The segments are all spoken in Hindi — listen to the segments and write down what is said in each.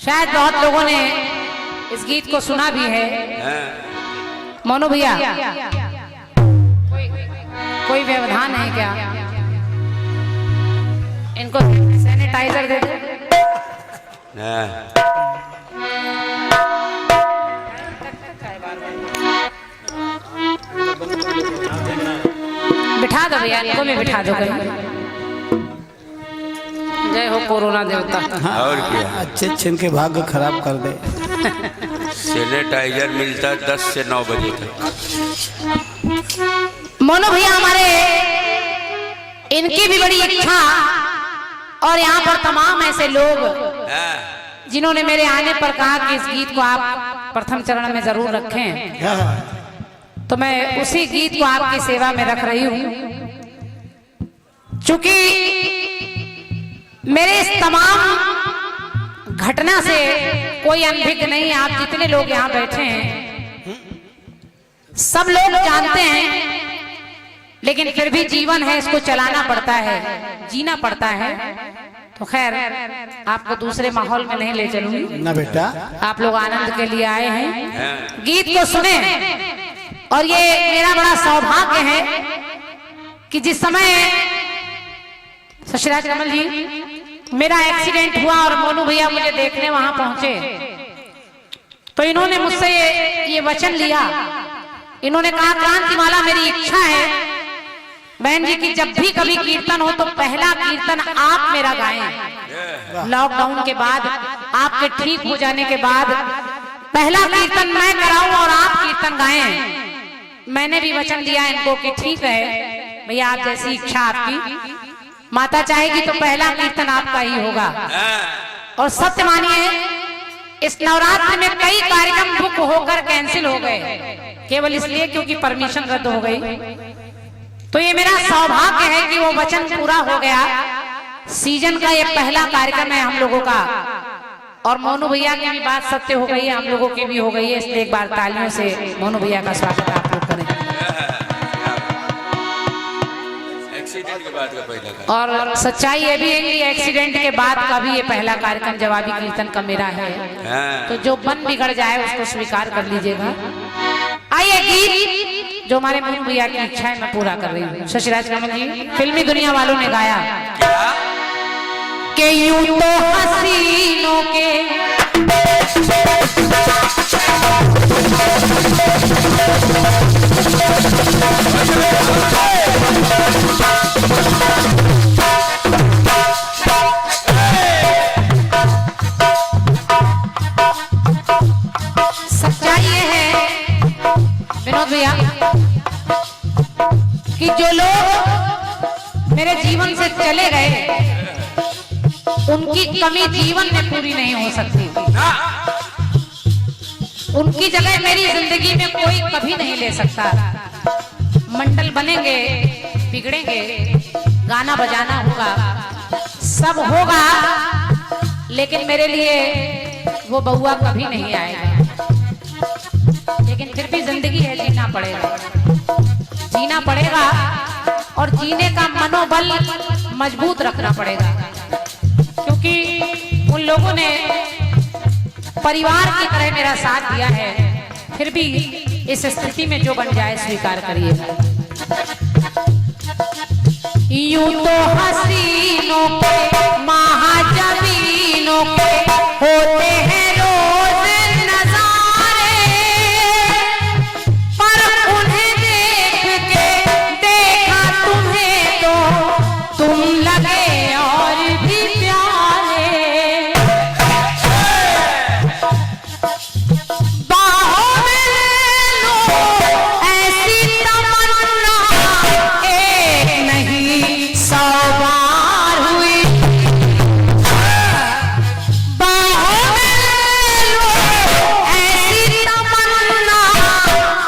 शायद बहुत लोगों ने इस गीत को सुना भी है। मोनू भैया कोई व्यवधान है क्या? इनको सैनिटाइजर दे दो। बिठा दो भैया, इनको भी बिठा दो कहीं। जय हो कोरोना देवता। हाँ, और क्या अच्छे अच्छे इनके भाग्य खराब कर दे। सैनिटाइजर मिलता है 10 से 9 बजे तक। मोनू भैया हमारे, इनकी भी बड़ी इच्छा और यहाँ पर तमाम ऐसे लोग जिन्होंने मेरे आने पर कहा कि इस गीत को आप प्रथम चरण में जरूर रखें, तो मैं उसी गीत को आपकी सेवा में रख रही हूं। चूंकि मेरे इस तमाम घटना से कोई अनभिज्ञ नहीं, आप जितने लोग यहाँ बैठे हैं सब लोग जानते हैं, लेकिन फिर भी जीवन है, इसको चलाना पड़ता है, जीना पड़ता है। तो खैर आपको दूसरे माहौल में नहीं ले चलूंगी ना बेटा, आप लोग आनंद के लिए आए हैं, गीत को सुने। और ये मेरा बड़ा सौभाग्य है कि जिस समय शशिराज कमल जी मेरा एक्सीडेंट हुआ और मोनू भैया मुझे देखने वहां पहुंचे, तो इन्होंने मुझसे ये वचन लिया। इन्होंने कहा, क्रांतिमाला मेरी इच्छा है बहन जी कि जब भी कभी कीर्तन हो तो पहला कीर्तन आप मेरा गाएं। लॉकडाउन के बाद, आपके ठीक हो जाने के बाद पहला कीर्तन मैं कराऊं और आप कीर्तन गाएं। मैंने भी वचन दिया इनको कि ठीक है भैया, आप जैसी इच्छा आपकी, माता चाहेगी तो पहला कीर्तन आपका ही होगा। और सत्य मानिए, इस नवरात्र में कई कार्यक्रम बुक होकर कैंसिल हो गए, केवल इसलिए क्योंकि परमिशन रद्द हो गई। तो ये मेरा सौभाग्य है कि वो वचन पूरा हो गया। सीजन का ये पहला कार्यक्रम है हम लोगों का, और मोनू भैया की भी बात सत्य हो गई है, हम लोगों की भी हो गई है। इसलिए एक बार तालियों से मोनू भैया का स्वागत आप लोग करें। एक्सीडेंट के बाद का पहला, और सच्चाई ये भी है कि एक्सीडेंट के बाद का भी ये पहला कार्यक्रम जवाबी कीर्तन का मेरा है। तो जो मन बिगड़ जाए उसको स्वीकार कर लीजिएगा। आइए, गीत जो हमारे मोनू भैया की इच्छा है मैं पूरा कर रही हूँ। शशिराज कमल जी, फिल्मी दुनिया वालों ने गाया कि यूं तो हसीनों के सच्चाई ये है विनोद भैया कि जो लोग मेरे जीवन से चले गए उनकी कमी जीवन में पूरी नहीं हो सकती। उनकी जगह मेरी जिंदगी में कोई कभी नहीं ले सकता। मंडल बनेंगे, बिगड़ेंगे, गाना बजाना होगा, सब होगा, लेकिन मेरे लिए वो बउआ कभी नहीं आएगा। लेकिन फिर भी जिंदगी है, जीना पड़ेगा, जीना पड़ेगा, और जीने का मनोबल मजबूत रखना पड़ेगा। क्योंकि उन लोगों ने परिवार की तरह मेरा साथ दिया है, फिर भी इस स्थिति में जो बन जाए स्वीकार करिएगा। यूं तो हसीनों के महाजबीनों के होते हैं रोज नजारे, पर उन्हें देख के देखा तुम्हें तो तुम लगे और भी प्यारे। बाहों में लो ऐसी तमन्ना, एक नहीं 100 बार हुई। बाहों में लो ऐसी तमन्ना,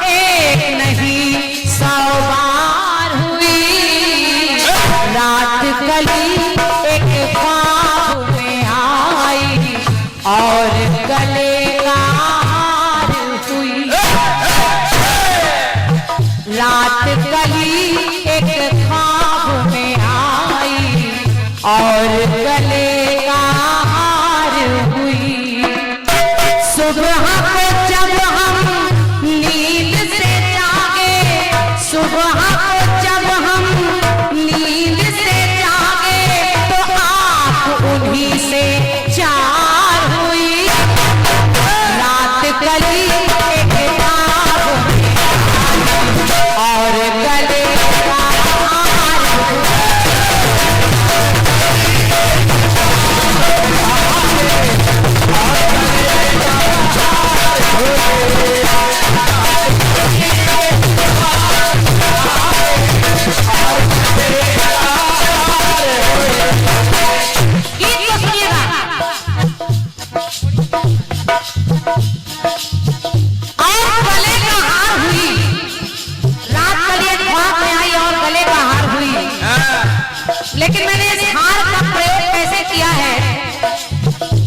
एक नहीं 100 बार हुई। रात कली एक ख्वाब में आई और गले का हार हुई। रात कली एक ख्वाब में आई और गले का हार हुई।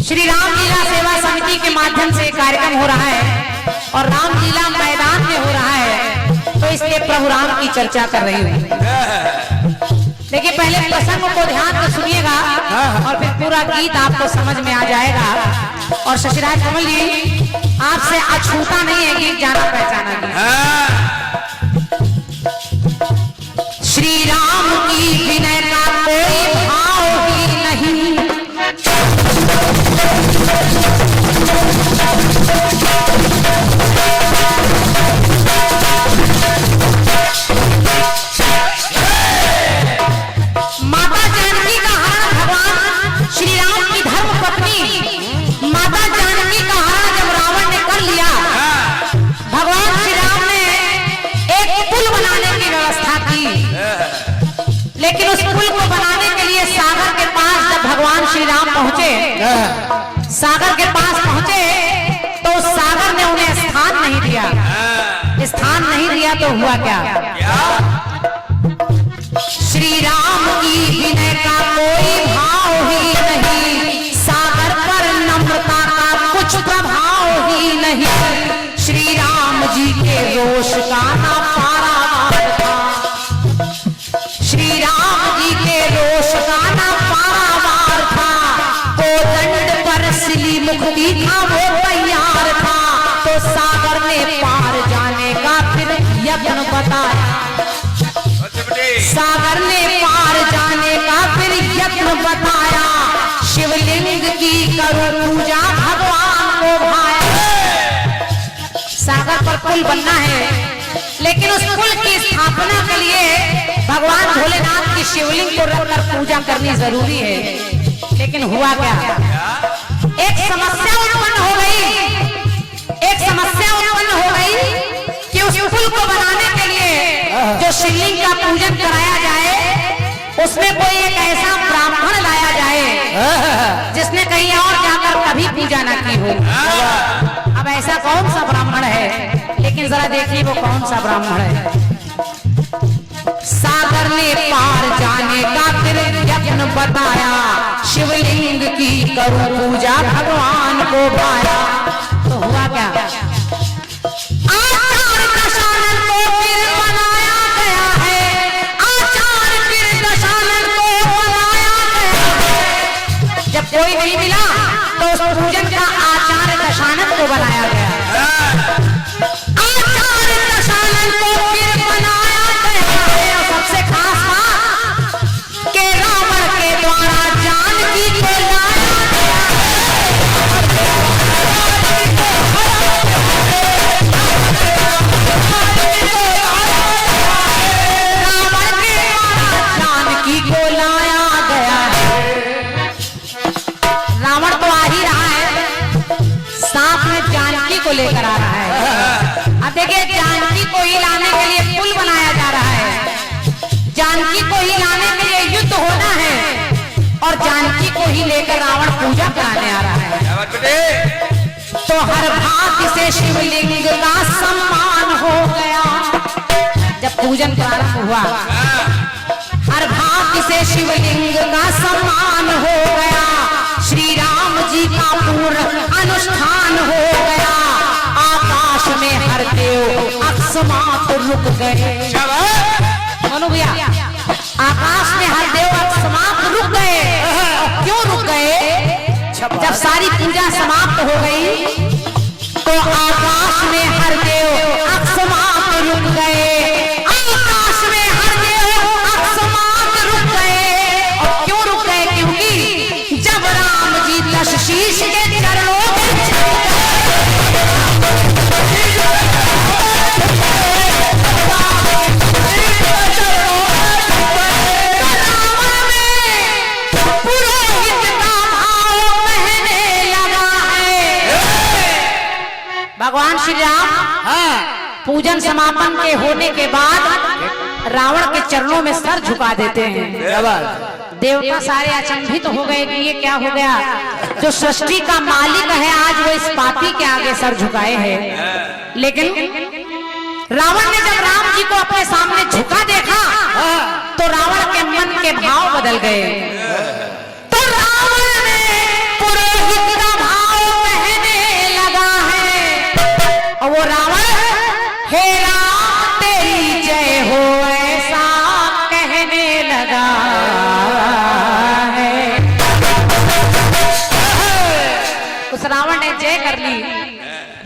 श्री रामलीला सेवा समिति के माध्यम से कार्यक्रम हो रहा है और रामलीला मैदान में हो रहा है, तो इसलिए प्रभु राम की चर्चा कर रही हूँ। देखिए पहले प्रसंग को ध्यान से सुनिएगा और फिर पूरा गीत आपको समझ में आ जाएगा। और शशिराज कमल जी आपसे अछूता नहीं है गीत, जाना पहचाना नहीं। श्री राम की विनय का कोई भाव ही नहीं, माता जानकी का हरण भगवान श्री राम की धर्म पत्नी माता जानकी का हरण जब रावण ने कर लिया, भगवान श्री राम ने एक पुल बनाने की व्यवस्था की, लेकिन उस पुल को बनाने के लिए सागर के पास जब भगवान श्री राम पहुंचे, सागर के पास पहुंचे तो उस सागर ने उन्हें स्थान नहीं दिया। स्थान नहीं दिया तो हुआ क्या? श्री राम की विनय का कोई भाव ही नहीं, सागर पर नम्रता का कुछ प्रभाव ही नहीं, श्री राम जी के रोष का ना पारावार था, श्री राम जी के रोष का ना पारावार था, कोदंड पर सिली मुक्ति था वो तैयार था, तो सागर ने पार जाने का फिर यत्न बताया, सागर ने पार जाने का फिर यत्न बताया, शिवलिंग की करो पूजा भगवान को भाया। सागर पर पुल बनना है, लेकिन उस पुल की स्थापना के लिए भगवान भोलेनाथ की शिवलिंग को रखकर पूजा करनी जरूरी है। लेकिन हुआ क्या? एक समस्या उत्पन्न हो गई, एक समस्या उत्पन्न हो गई कि उस पुल को बनाने के लिए जो शिवलिंग का पूजन कराया जाए उसमें कोई एक ऐसा ब्राह्मण लाया जाए जिसने कहीं और जाकर कभी पूजा ना की हो। अब ऐसा कौन सा ब्राह्मण है? लेकिन जरा देखिए वो कौन सा ब्राह्मण है। सागर ने पार जाने का फिर यत्न बताया, शिवलिंग की करो पूजा भगवान को भाया। तो हुआ क्या? आचार दशानन को फिर बनाया गया है, आचार फिर दशानन को बनाया गया है। जब कोई नहीं मिला तो उस पूजन का आचार दशानन को बनाया गया, आचार दशानन को फिर बनाया गया है। और सबसे खास बात कि रावण के द्वारा जानकी को लाया गया है। जानकी को लाया गया है। रावण तो आ ही रहा है, साथ में जानकी को लेकर आ रहा है। अब देखिए जानकी को ही लाने के लिए पुल बनाया जा रहा है, जानकी को ही लाने के लिए युद्ध होना है और जानकी को ही लेकर रावण पूजा कराने आ रहा है। तो हर भाग्य से शिवलिंग का सम्मान हो गया। जब पूजन प्रारंभ हुआ हर भाग्य से शिवलिंग का सम्मान हो गया, श्री राम जी का पूर्ण अनुष्ठान हो गया। आकाश में हर देव अकस्मात रुक गए। बोलो भैया, आकाश में हर देव अकस्मात रुक गए। क्यों रुक गए? जब सारी पूजा समाप्त हो गई तो आकाश में हर देव अकस्मात रुक गए। आकाश में हर देव अकस्मात रुक गए। और क्यों रुक गए? क्योंकि जब राम जी दशशीष के चरणों में भगवान श्री राम पूजन समापन के होने के बाद रावण के चरणों में सर झुका देते हैं। देवता सारे अचंभित हो गए कि ये क्या हो गया। जो सृष्टि का मालिक है आज वो इस पापी के आगे सर झुकाए हैं। लेकिन रावण ने जब राम जी को अपने सामने झुका देखा तो रावण के मन के भाव बदल गए। तो रावण ने पुरोहित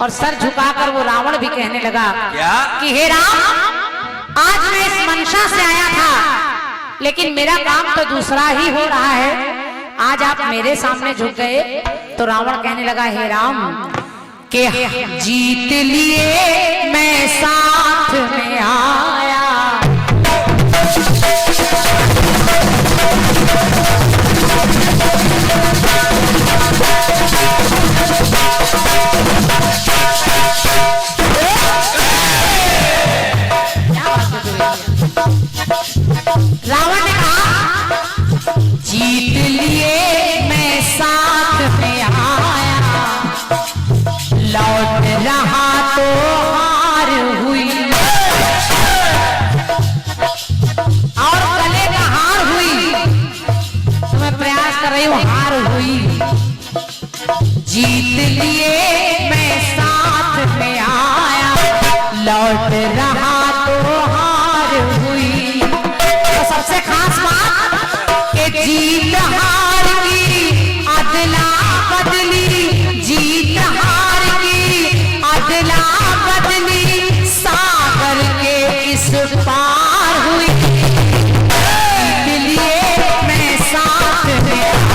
और सर झुकाकर वो रावण भी कहने लगा क्या? कि हे राम, आज मैं इस मंशा से आया था, लेकिन मेरा काम तो दूसरा ही हो रहा है। आज आप मेरे सामने झुक गए। तो रावण कहने लगा, हे राम, कि जीत लिए मैं साथ में आया। रावण ने कहा, जीत लिए मैं साथ में आया, लौट रहा तो हार हुई, और गले का हार हुई, तो मैं प्रयास कर रही हूं, हार हुई। जीत लिए मैं साथ में आया, लौट रहा तो हार हुई। तो सबसे खास बात कि जीत हार की अदला बदली, जीत हार की अदला बदली सागर के इस पार हुई। जीत लिए मैं साथ में आया,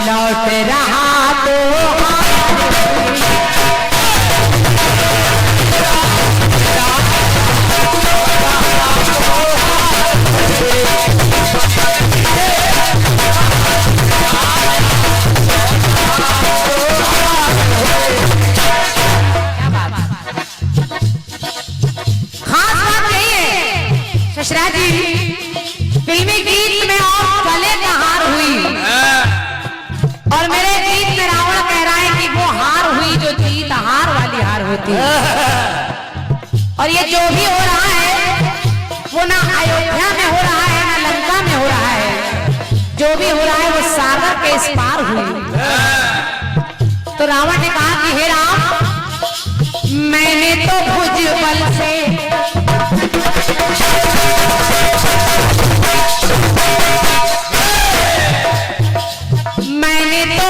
लौट रहा तो हार हुई। ससुरा जी, फिल्मी गीत में और गले का हार हुई, और मेरे गीत में रावण कह रहा है कि वो हार हुई जो जीत हार वाली हार होती है। और ये जो भी हो रहा है वो ना अयोध्या में हो रहा है, ना लंका में हो रहा है, जो भी हो रहा है वो सागर के इस पार हुई। तो रावण ने कहा कि हे राम, मैंने तो भुजबल से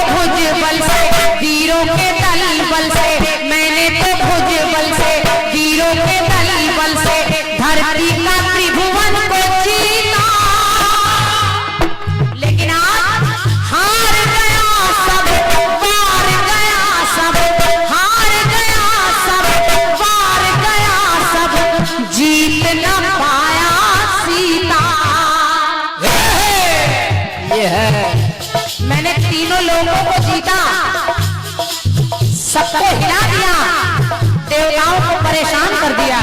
भुजबल से वीरों के दल बल से, मैंने तो भुजबल से वीरों के दल बल से धरती का त्रिभुवन को जीता, लेकिन आज हार गया सब, वार गया सब, हार गया सब, वार गया सब, जीत न पाया सीता। ये है, मैंने तीनों लोगों को जीता, सबको हिला दिया, देवताओं को परेशान कर दिया,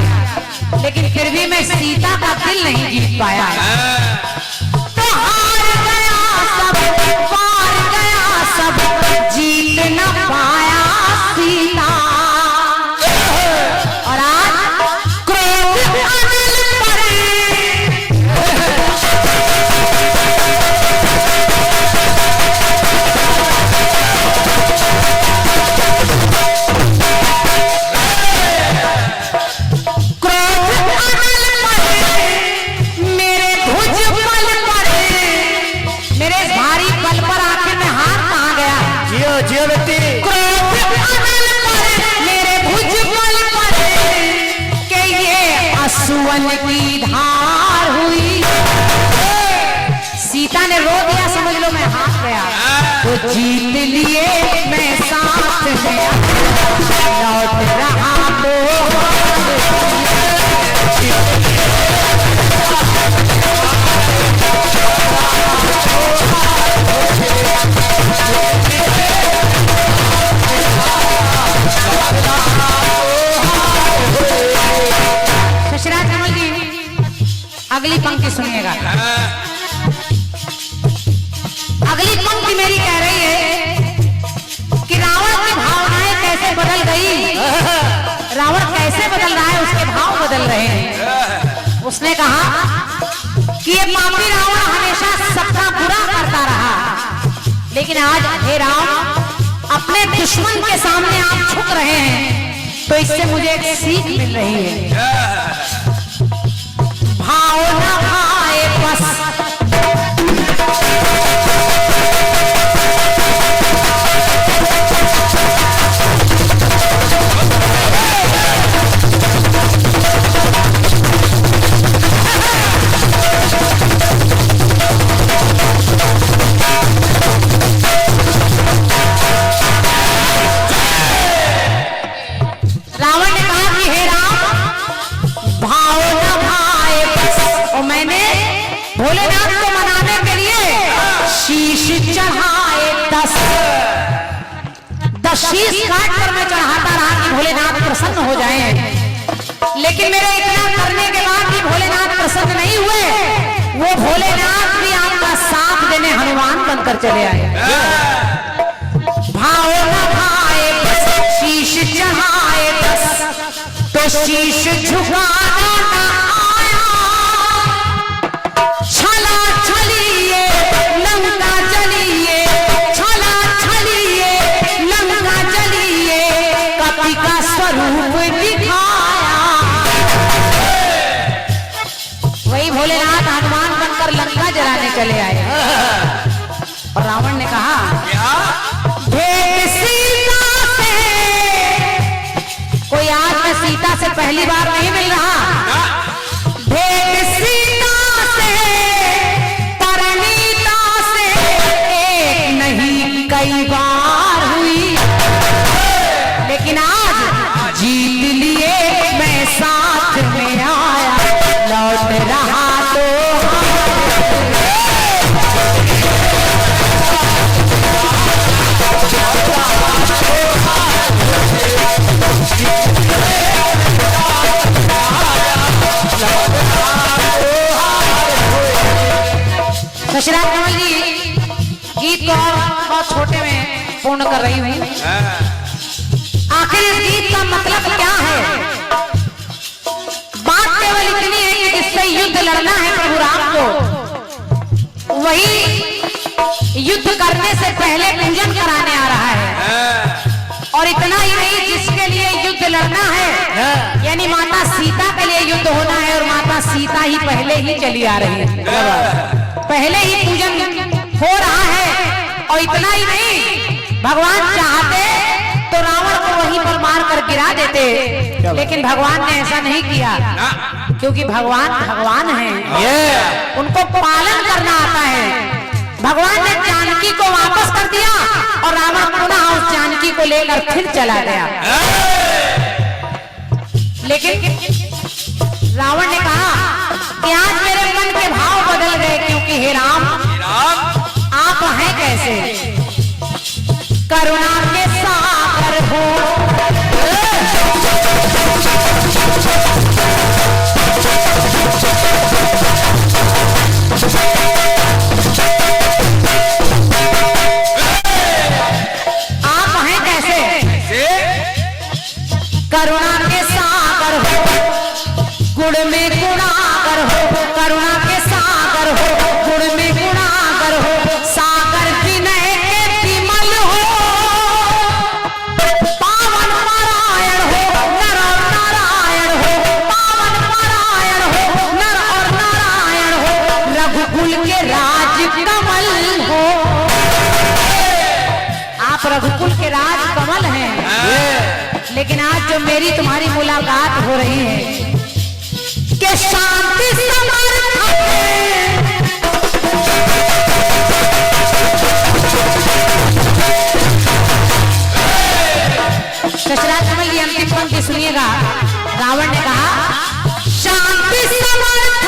लेकिन फिर भी मैं सीता का दिल नहीं जीत पाया। तो हार गया सब, वार गया सब, जीत न पाया सीता। और आज क्रोध अनल पड़े, सुवन की धार हुई। सीता ने रो दिया, समझ लो मैं हार गया। तो जीत लिए मैं साथ में लौट रहा तो अगली पंक्ति सुनिएगा। अगली पंक्ति मेरी कह रही है कि रावण की भावनाएं कैसे बदल गई, रावण कैसे बदल रहा है, उसके भाव बदल रहे हैं। उसने कहा कि ये पापी रावण हमेशा सबका बुरा करता रहा, लेकिन आज हे राम, अपने दुश्मन के सामने आप झुक रहे हैं, तो इससे मुझे एक सीख मिल रही है। भाव न भाए बस, शीश काट कर मैं चढ़ाता रहा कि भोलेनाथ प्रसन्न हो जाएं, लेकिन मेरे इतना करने के बाद भी भोलेनाथ प्रसन्न नहीं हुए। वो भोलेनाथ भी आपका साथ देने हनुमान बनकर चले आए। भाव न भाए बस शीश चढ़ाए बस, तो शीश झुकाना न आया। छला छलिए लंका जलिए, छला छलिए लंका जलिए, कपि का स्वरूप दिखाया। वही भोलेनाथ हनुमान बनकर लंका जलाने चले आए। और रावण ने कहा भेंट सीता से, कोई आज मैं सीता से पहली बार नहीं मिल रहा। भेंट सीता से परिणीता से एक नहीं कई बार हुई, लेकिन आज जीत लिए मैं साथ में आया। लौट रहा तो दशरथ कमल जी गीत को बहुत छोटे में पूर्ण कर रही हूँ। आखिर इस गीत का मतलब क्या है? बात केवल इतनी है कि जिससे युद्ध लड़ना है प्रभु राम को, वही युद्ध करने से पहले पूजन कराने आ रहा है। और इतना ही नहीं, जिसके लिए युद्ध लड़ना है, यानी माता सीता के लिए युद्ध होना है, और माता सीता ही पहले ही चली आ रही है, पहले ही पूजन हो रहा है। और इतना ही नहीं, भगवान चाहते तो रावण को वहीं पर मार कर गिरा देते, लेकिन भगवान ने ऐसा नहीं किया, क्योंकि भगवान भगवान हैं, उनको पालन करना आता है। भगवान ने जानकी को वापस कर दिया और रावण पुनः उस जानकी को लेकर फिर चला गया। लेकिन रावण ने कहा कि आज मेरे मन के भाव बदल गए, क्योंकि हे राम आप हैं कैसे? करुणा के सागर हो, आप हैं कैसे? करुणा के सागर हो, गुण में गुणागर हो, करुणा के सागर हो, गुण में गुणागर हो, सागर विनय के विमल हो, पावन पारायण हो, नर और नारायण हो, पावन पारायण हो, नर और नारायण हो, रघुकुल के राज कमल हो। आप रघुकुल के राज कमल हैं, लेकिन आज जो मेरी तुम्हारी मुलाकात हो रही है कि शांति समर्थ दशरथ कमल की अंतिम पंक्ति सुनिएगा। रावण ने कहा शांति समर्थ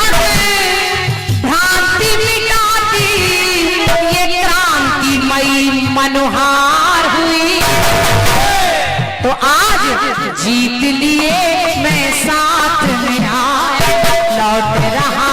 भ्रांति मिटाती, ये क्रांतिमयी मनोहार हुई, तो आज जीत लिए मैं साथ में आया। लौट रहा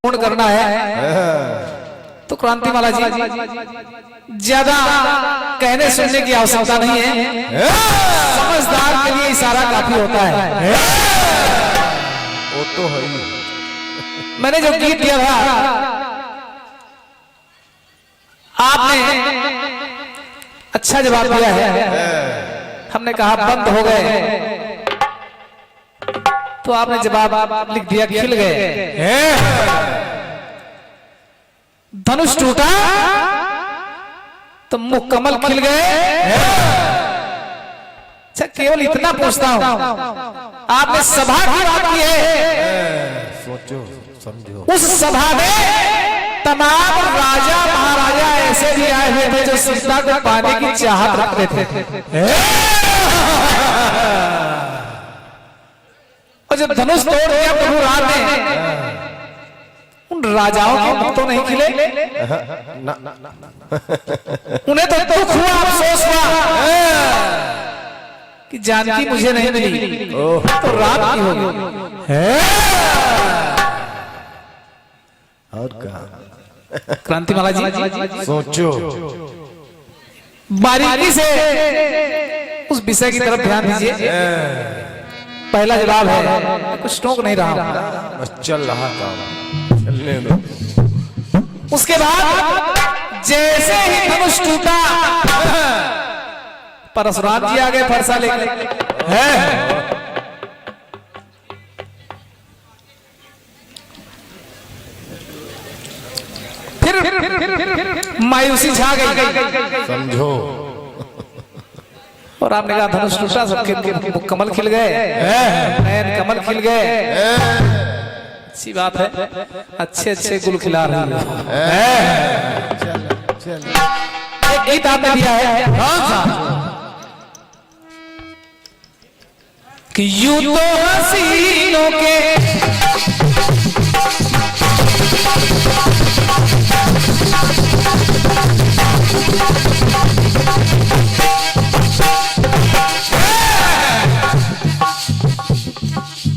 तो करना है तो क्रांतिमाला जी ज्यादा कहने सुनने की आवश्यकता नहीं है, समझदार के लिए इशारा काफी होता है। वो तो है ही। मैंने जो गीत दिया था आपने अच्छा जवाब दिया है। हमने कहा बंद हो गए तो आपने जवाब लिख दिया खिल गए। धनुष टूटा तो मुकम्मल खिल गए। अच्छा केवल इतना पूछता हूं, आपने सभा की बात की है, सोचो समझो। उस सभा में तमाम राजा महाराजा ऐसे भी आए हुए थे जो सीता को पाने की चाहत रखते थे, और जब धनुष तोड़ दिया प्रभु राम ने, उन राजाओं के मुख तो नहीं खिले, उन्हें तो दुख हुआ, अफसोस हुआ कि जानकी मुझे नहीं मिली तो राम की होगी। और कहा क्रांतिमाला जी सोचो। बारीकी से उस विषय की तरफ ध्यान दीजिए। पहला जवाब है, कुछ टोक नहीं रहा, बस चल रहा काम, चलने दो। उसके बाद जैसे ही धनुष टूटा, परशुराम जी आ गए फरसा लेकर। फिर मायूसी छा गई, समझो। और आपने कहा धनुष टूटा, सबके कमल खिल गए, नयन कमल खिल गए। अच्छी बात है, अच्छे अच्छे गुल खिला रही है। एक गीत आपने दिया है, कौन सा? कि यूं तो हसीनों के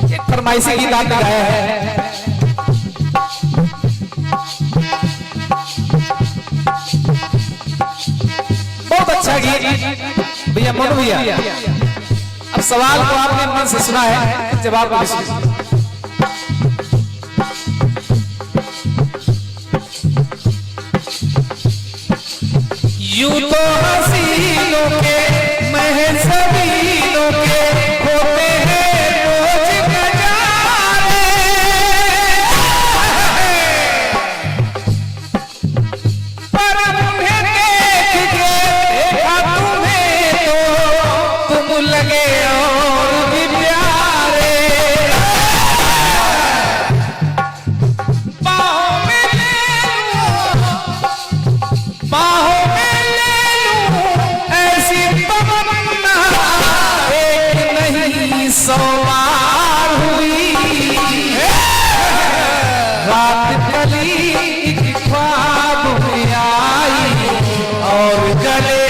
एक फरमाइशी गीत आपने गाया है, बहुत अच्छा गीत भैया, मनु भैया। अब सवाल को आपने मन से सुना है, जवाब को भी सुनिए। यूं तो हसीनों के महल सबीनों के होते हैं रोज नजारे, पर उन्हें देख के देखा तुम्हें तो तुम लगे और भी प्यारे। बाहों में ले लूं, बाहों में ले लूं, ऐसी तमन्ना एक नहीं 100 बार हुई। रात कली एक ख्वाब में आई और गले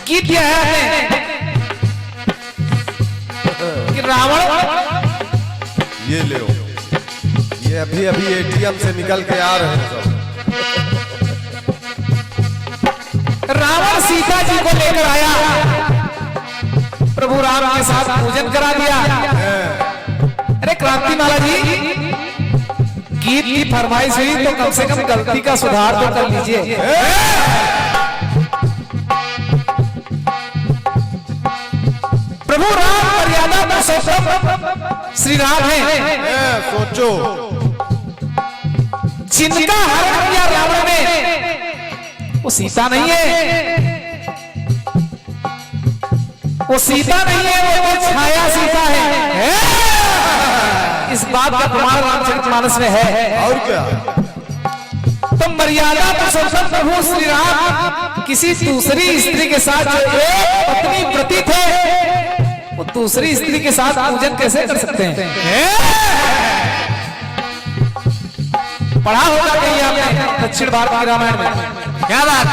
गीत यह है कि रावण, ये ले, ये अभी अभी एटीएम से निकल के आ रहे हैं सब। रावण सीता जी को लेकर आया, प्रभु राम के साथ पूजन करा दिया। अरे क्रांतिमाला जी, गीत की फरमाइश हुई तो कम से कम गलती का सुधार तो कर लीजिए। प्रभु राम मर्यादा पुरुषोत्तम श्री राम है, सोचो। जिनका हरण किया रावण ने, वो सीता नहीं है, वो सीता नहीं है, वो छाया सीता है। इस बात का प्रमाण रामचरितमानस में है। और क्या? तो मर्यादा पुरुषोत्तम प्रभु श्री राम किसी दूसरी स्त्री के साथ जो एक पत्नी व्रती थे, वो दूसरी स्त्री के साथ पूजन कैसे कर सकते हैं? पढ़ा होगा कहीं आपने दक्षिण भारत के रामायण में। क्या बात,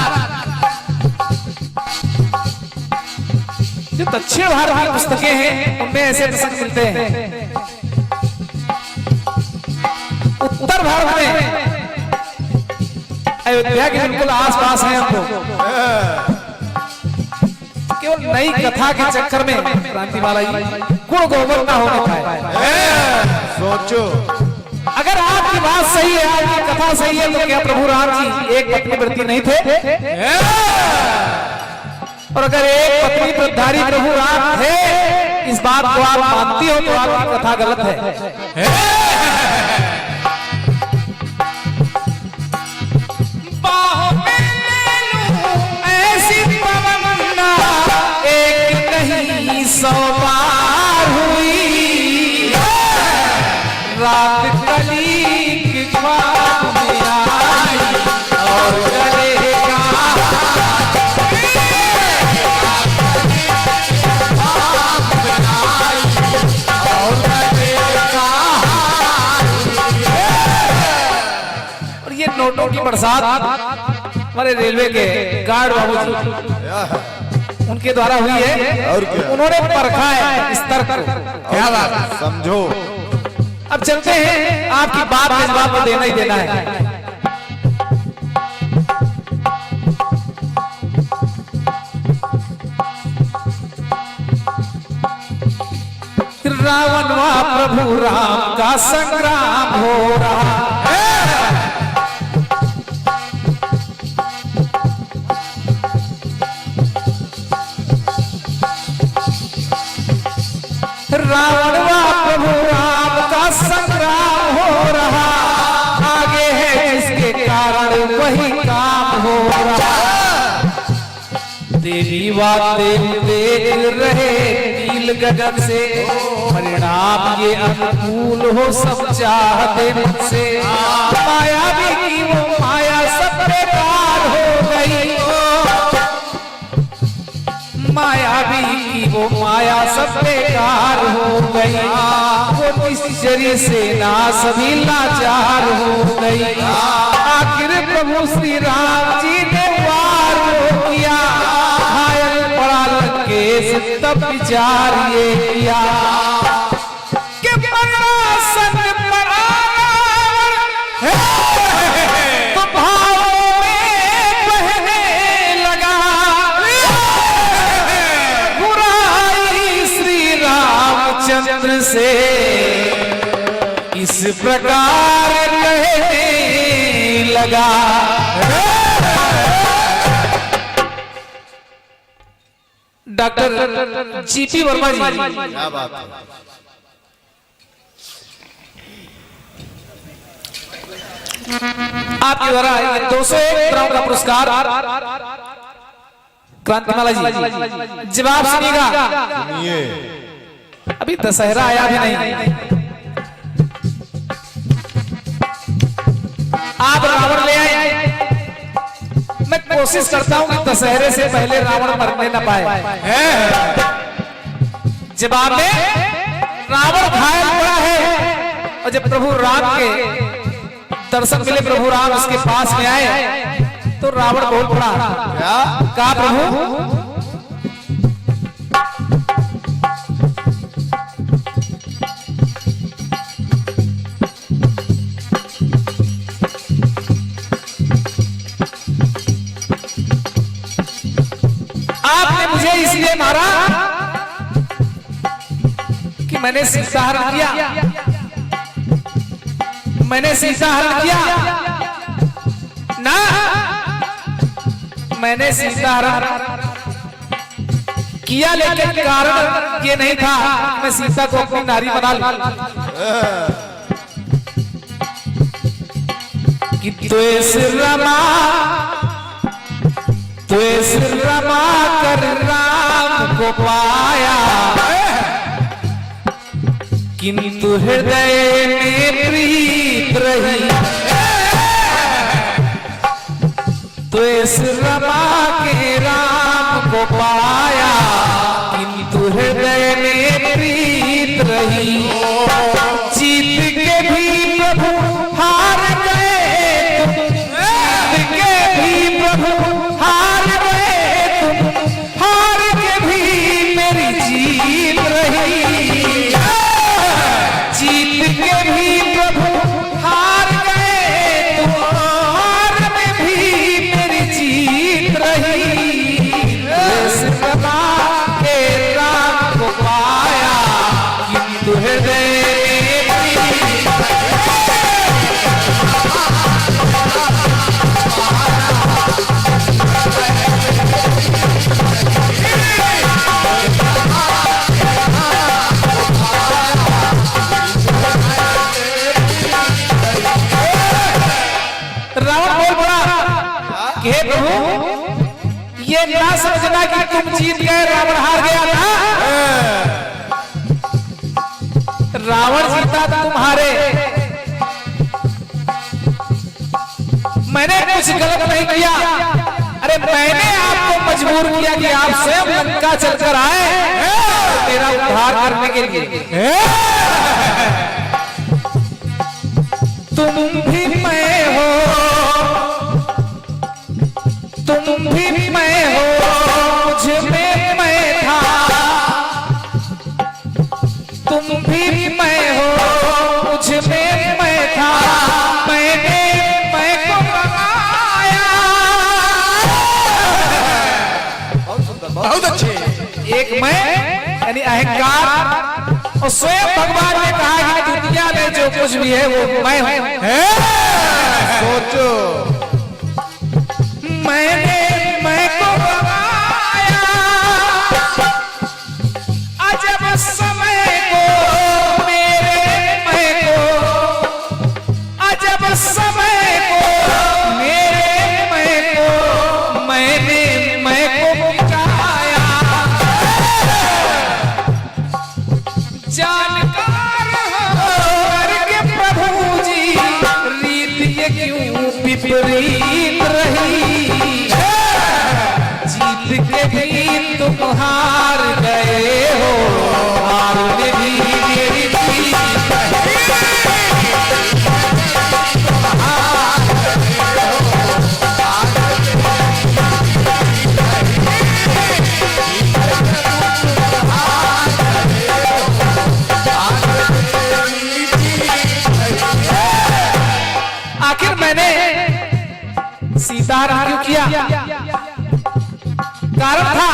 जो दक्षिण भारत की पुस्तकें हैं उनमें ऐसे प्रसंग मिलते हैं। उत्तर भारत में अयोध्या के बिल्कुल आसपास है हम लोग, केवल नई कथा के चक्कर में क्रांतिमाला जी गुण गोबर ना होने पाए। सोचो। सही है, आपकी कथा सही है, तो क्या प्रभु राम जी एक पत्नी व्रती नहीं थे? और अगर एक पत्नी व्रतधारी प्रभु राम थे, इस बात को आप मानती हो तो आपकी कथा गलत है। बाहों में ले लूं ऐसी तमन्ना, एक नहीं 100 बार हुई, रात कली की ख्वाब में आई और गले का और ये नोटों की बरसात हमारे रेलवे के गार्ड बाबू जी उनके द्वारा हुई है और क्या? उन्होंने परखा है इस तर्क को। क्या बात है? समझो। अब चलते हैं, आपकी बात का जवाब तो देना ही देना है। रावण व प्रभु राम का संग्राम हो रहा है। रावण व प्रभु राम का संग्राम हो रहा, आगे है जिसके कारण वही काम हो रहा। देवी बातें देख रहे नील गगन से, परिणाम ये अनुकूल हो सब चाहते मुझसे। माया भी की वो माया सब बेकार हो गई, माया भी की वो माया सब बेकार हो गई। वो निश्चर्य सेना सभी लाचार हो गई। आखिर प्रभु श्री राम जी ने वार हो किया, घायल पड़ा लंकेश तब विचार ये किया कि परासन पड़ा तो भावों में बहने लगा। बुराई श्री रामचंद्र से इस प्रकार कहने लगा। डॉक्टर जीपी वर्मा जी, क्या बात है? आपके द्वारा 201 करोड़ का पुरस्कार क्रांतिमाला जी, जवाब सुनिएगा। सुनिए। अभी दशहरा आया भी नहीं, आप रावण ले आए। मैं कोशिश करता हूं कि दशहरे से पहले रावण मरने न पाए। जवाब में रावण घायल पड़ा है, और जब प्रभु राम के दर्शन के लिए प्रभु राम उसके पास में आए तो रावण बोल पड़ा। क्या? कहा प्रभु आपने मुझे इसलिए मारा कि मैंने सीता हरण किया, मैंने सीता हरण किया ना, मैंने सीता हरण किया, लेकिन कारण ये नहीं था मैं सीता को अपनी नारी बना लूं। कि द्वेष रमा कर राम को पाया, किंतु हृदय में प्रीत रही। द्वेष रमा के राम को पाया, किंतु हृदय में प्रीत रही। जीत के भी प्रभु हार गए, जीत के भी प्रभु हार गए, हार के भी मेरी जीत रही। जीत के भी प्रभु हार गए, हार में भी मेरी जीत रही। द्वेष रमा के राम को पाया, किंतु हृदय में प्रीत ये ना समझना कि तुम जीत गए रावण हार गया था। रावण जीता तुम हारे। मैंने कुछ गलत नहीं किया। अरे मैंने आपको मजबूर किया कि आप स्वयं लंका चलकर आए मेरा उद्धार करने के लिए। तुम भी मैं हो, तुम भी मैं हो, मुझ में मैं था। तुम भी मैं हो, मुझ में मैं था। मैंने मैं को बनाया। बहुत अच्छे। एक मैं यानी अहंकार, और स्वयं भगवान ने कहा कि दुनिया में जो कुछ भी है वो मैं हूं। सोचो, मैंने मैं को बनाया। अजब समय को मेरे मैं को, अजब समय को मेरे मैं को, मैंने मैं को मिटाया। जानकार करके प्रभु जी रीत ये क्यों विपरीत रही। जीत के भी तुम हार गए हो, हार में भी मेरी जीत आखिर मैंने सीताहरण क्यों किया? कारण था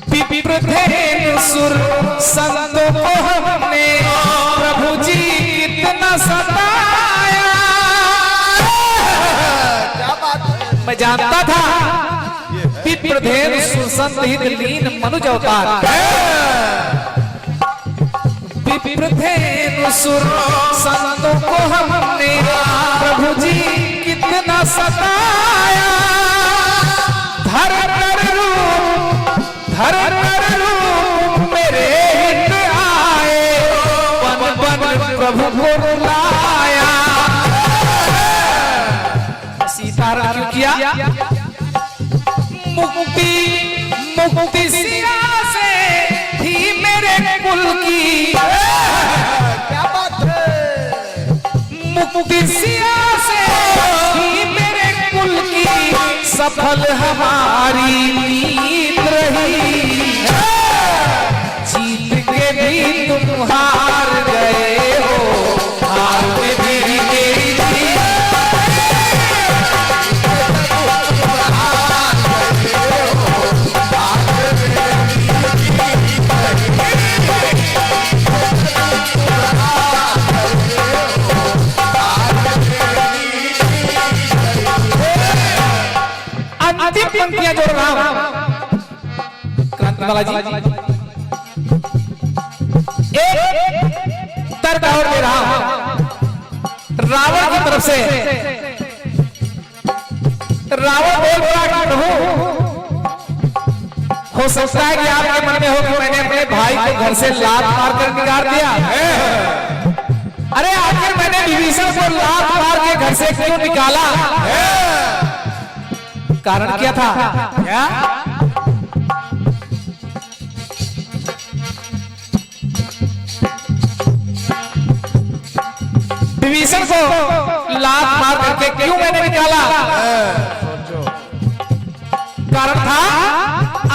विप्रधेनुसुर संतों को हमने प्रभु जी कितना सताया। मैं जानता था विप्रधेनुसुर संत हित लीन मनुज अवतार। विप्रधेनुसुर संतों को हमने प्रभु जी कितना सताया। धर कर रूप मेरे हित आए, बन बन प्रभु को बुलाया। सीताहरण क्यों किया? मुक्ति मुक्ति सिया से थी मेरे कुल की। क्या बात है? मुक्ति सिया से थी मेरे कुल की, सफल हमारी नीत रही। जीत के भी तुम हार गए हो, हार में भी मेरी जीत। अंतिम पंक्तियां जोड़ रहा हूं क्रांतिमाला जी। एक तर्क और दे रहा हूं रावण की तरफ से। रावण बोल रहा कि प्रभु, हो सकता है कि आपके मन में हो कि मैंने अपने भाई को घर से लात मार कर निकाल दिया। अरे आखिर मैंने विभीषण को लात मार के घर से क्यों निकाला? कारण क्या था? क्या विभीषण को लात मार करके क्यों मैंने निकाला? कारण था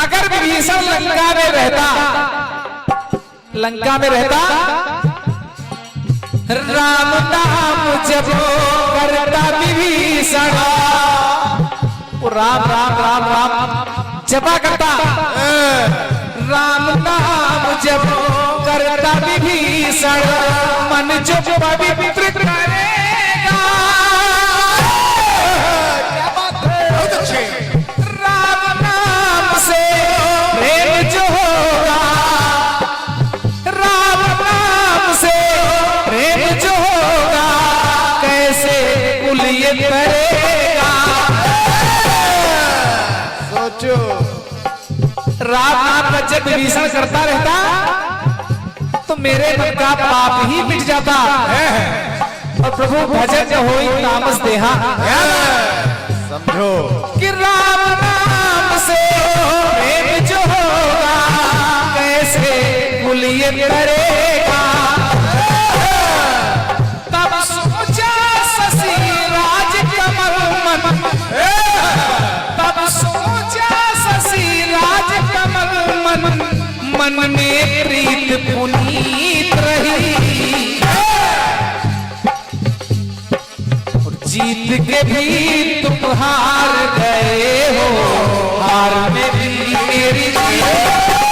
अगर विभीषण लंका में रहता, लंका में रहता, राम नाम जब करता विभीषण, राम राम राम राम जपा करता, राम नाम जब करता विभीषण, मन जो पवित्र करेगा। क्या बात है? राम नाम से प्रेम जो होगा, राम नाम से प्रेम जो होगा, कैसे कुल ये करेगा। समझो। रात रात में जब विभीषण करता रहता तो मेरे मन का पाप ही मिट जाता और प्रभु भजन होई तामस देहा। समझो कि राम नाम से प्रेम जो होगा कैसे कुलिय करेगा। तब सोचा शशि राज कमल मन, तब सोचा शशि राज कमल मन, मन में प्रीत पुनीत रही। और जीत के भी तुम हार गए हो, हार में भी मेरी जीत।